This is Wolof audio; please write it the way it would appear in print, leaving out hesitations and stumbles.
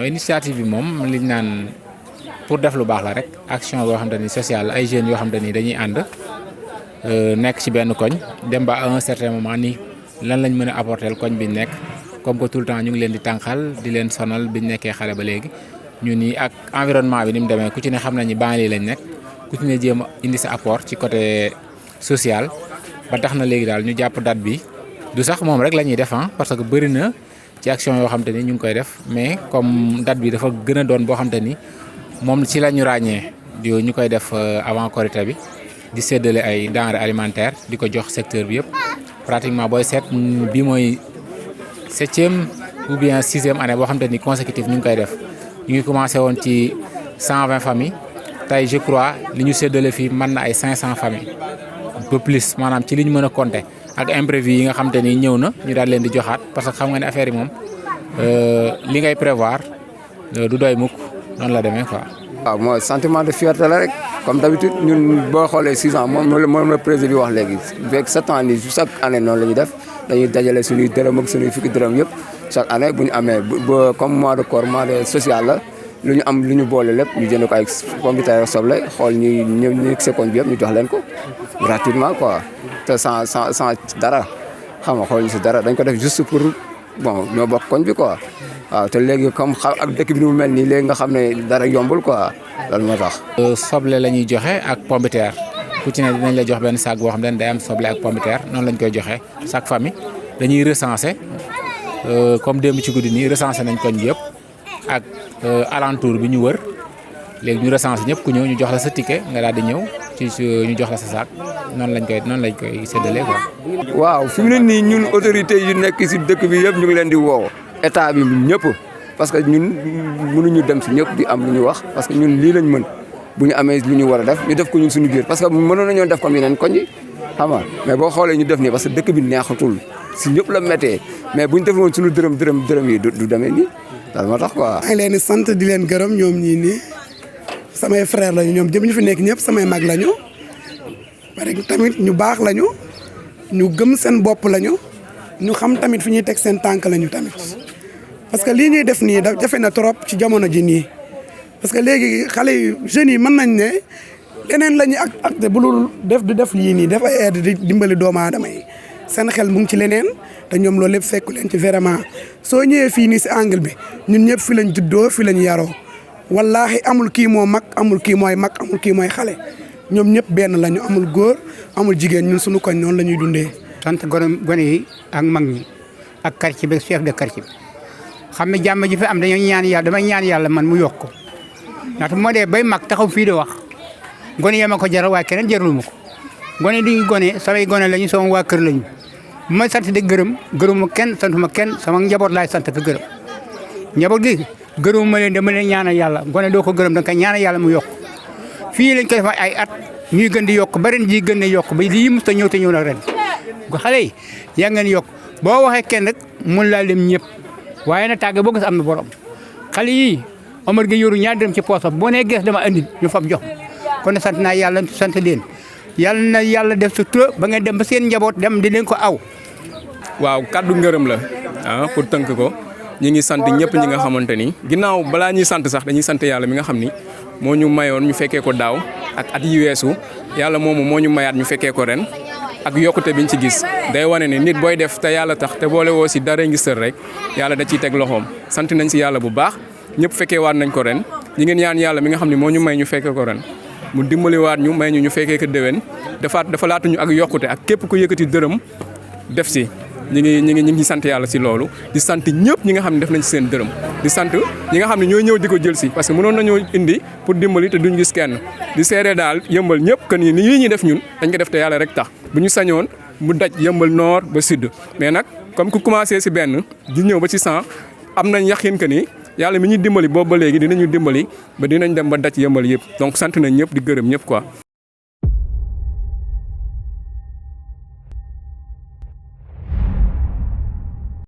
initiative bi moom liñ naan pour def lu baax la rek action boo xamante ni sociale ay jeunes yoo xamante ni dañuy ànd nekk ci benn koñ dem ba à un certain moment ni lan lañ mën a apporter koñ biñ nekk comme que tout le temps ñu ngi leen di tànqal di leen sonal biñ nekkee xale ba léegi ñu ni ak environnement bi ni mu demee ku ci ne xam nañu banlieue lañ nekk ku ci ne jéem a indi sa apport ci côté social ba tax na léegi daal ñu jàpp date bi du sax moom rek la ñuy def parce que bëri na ci action yoo xamante ni ñu ngi koy def mais comme date bi dafa gën a doon boo xamante ni moom ci la ñu ràññee di ñu koy def avant Korité bi di séddale ay denrées alimentaires di ko jox secteur bi yëpp pratiquement booy seet bi mooy 7e ou bien 6e année boo xamante ni consécutif ñu ngi koy def ñu ngi commencé woon ci 120 familles tey je crois li ñu séddale fii mën na ay 500 familles ba plus maanaam ci li ñu mën a compter ak imprévu yi nga xamante ni ñëw na ñu daal leen di joxaat parce que xam nga ne affaire yi moom li ngay prévoir du doy mukk noonu la demee quoi. waaw mooy sentiment de fierté la rek comme d'habitude ñun boo xoolee 6 ans moom la président bi wax léegi avec 7 ans nii chaque année noonu la ñuy def dañuy dajale suñuy dërëm ak suñuy fukki dërëm yëpp chaque année bu ñu amee ba comme mois de koor mois de social la lu ñu am lu ñu boole lépp ñu jënd ko ay pomme de terre soble xool ñu sekoñ bi yëpp ñu jox leen ko gratuitement quoi te sans dara xam nga xool ñu si dara dañ ko def juste pour bon ñoo bokk koñ bi quoi. waaw te léegi comme ak dëkk bi ni mu mel nii léegi nga xam ne dara yombul quoi loolu moo tax. soble la ñuy joxe ak pomme de terre ku ci ne dinañ la jox benn sac boo xam ne day am soble ak pomme de terre noonu lañ koy joxe chaque famille dañuy recenser comme démb ci guddi nii recenser nañ koñ bi yëpp ak alentour bi ñu wër léegi ñu recenser ñëpp ku ñëw ñu jox la sa ticket nga daal di ñëw ci ñu jox la sa sac noonu lañ koy séddalee quoi. waaw fi mu ne nii ñun autorités yu nekk si dëkk bi yëpp ñu ngi leen di woo. état bi ñëpp parce que ñun mënuñu dem si ñëpp di am lu ñu wax parce que ñun lii lañ mën bu ñu amee lu ñu war a def ñu def ko ñun suñu biir parce que mënoon nañoo def comme yeneen koñ yi xam nga mais boo xoolee ñu def nii parce que dëkk bi neexatul si ñëpp la méttee mais bu ñu def woon suñu dërëm yi du demee nii daal moo tax quoi. maa ngi leen di sant di leen gërëm ñoom ñii nii samay frère lañu ñoom jëm ñu fi nekk ñëpp samay mag lañu pare tamit ñu baax lañu ñu gëm seen bopp lañu ñu xam tamit fi ñuy teg seen tànk lañu tamit. parce que lii ñuy def nii da jafe na trop ci jamono ji nii parce que léegi xale yu jeunes yi mën nañ ne leneen la ñuy acte bu dul def yii nii def ay aide di dimbali doomu aadama yi seen xel mu ngi ci leneen te ñoom loolu lépp fekku leen ci vraiment soo ñëwee fii nii si angle bi ñun ñëpp fi lañ juddoo fi lañ yaroo wallaahi amul kii moo mag amul kii mooy mag amul kii mooy xale ñoom ñëpp benn lañu amul góor amul jigéen ñun suñu koñ noonu la ñuy dundee. sant gone yi ak mag ñi ak quartier bi chef de quartier bi. xam ne jàmm ji fi am dañoo ñaan yàlla damay ñaan yàlla man mu yokk ndax moo dee bay mag taxaw fii di wax gone yee ma ko jaral waaye keneen jarul ma ko gone duñu gone samay gone lañu sama waa kër lañu bu may sant di gërëmuma kenn santuma kenn sama njaboot laay sant ko gërëm njaboot gi gërëmuma leen dama leen ñaanal yàlla gone doo ko gërëm da nga koy ñaanal yàlla mu yokk fii lañ ko def ay at ñuy gën di yokk ba ren ji gën di yokk ba lii mos ta ñëw te ñëw nag ren xale yi yaa ngeen yokk boo waxee kenn rek mun laa lim ñëpp waaye nag tàgge boo gis am na borom xale yii Omar gi yoru ñaar dërëm ci poosam boo nee gees dama andi ñu fab jox kon ne sant naa yàlla sant leen yàlla na yàlla def sa tura ba ngeen dem ba seen njaboot dem di leen ko aw. waaw kaddu ngërëm la pour tënk ko ñi ngi sant ñëpp ñi nga xamante ni ginnaaw balaa ñuy sant sax dañuy sant yàlla mi nga xam ni moo ñu mayoon ñu fekkee ko daaw ak at yi weesu yàlla moomu moo ñu mayaat ñu fekkee ko ren. ak yokkute biñ ci gis day wane ne nit booy def te yàlla tax te boole woo si dara ngi sër rek yàlla da ciy teg loxoom sant nañ si yàlla bu baax ñëpp fekkee waat nañ ko ren ñi ngeen ñaan yàlla mi nga xam ne moo ñu may ñu fekkee ko ren mu dimbali waat ñu may ñu fekkee ko déwén dafa laatuñu ak yokkute ak képp ku yëkkati dërëm def si ñi ngi sant yàlla si loolu di sant ñëpp ñi nga xam ne def nañ si seen dërëm di sant ñi nga xam ne ñooy ñëw di ko jël si parce que mënoon nañoo indi pour dimbali te duñ gis kenn di seere daal yëmbal ñëpp que ni lii ñuy def ñun dañ ko def te yàlla rek tax bu ñu sañoon mu daj yëmbal nord ba sud mais nag comme ku commencé si benn di ñëw ba ci 100 am nañ yaqin que ni yàlla mi ñuy dimbali boobu ba léegi dinañu dimbali ba dinañ dem ba daj yëmbal yëpp donc sant nañ ñëpp di gërëm ñëpp quoi.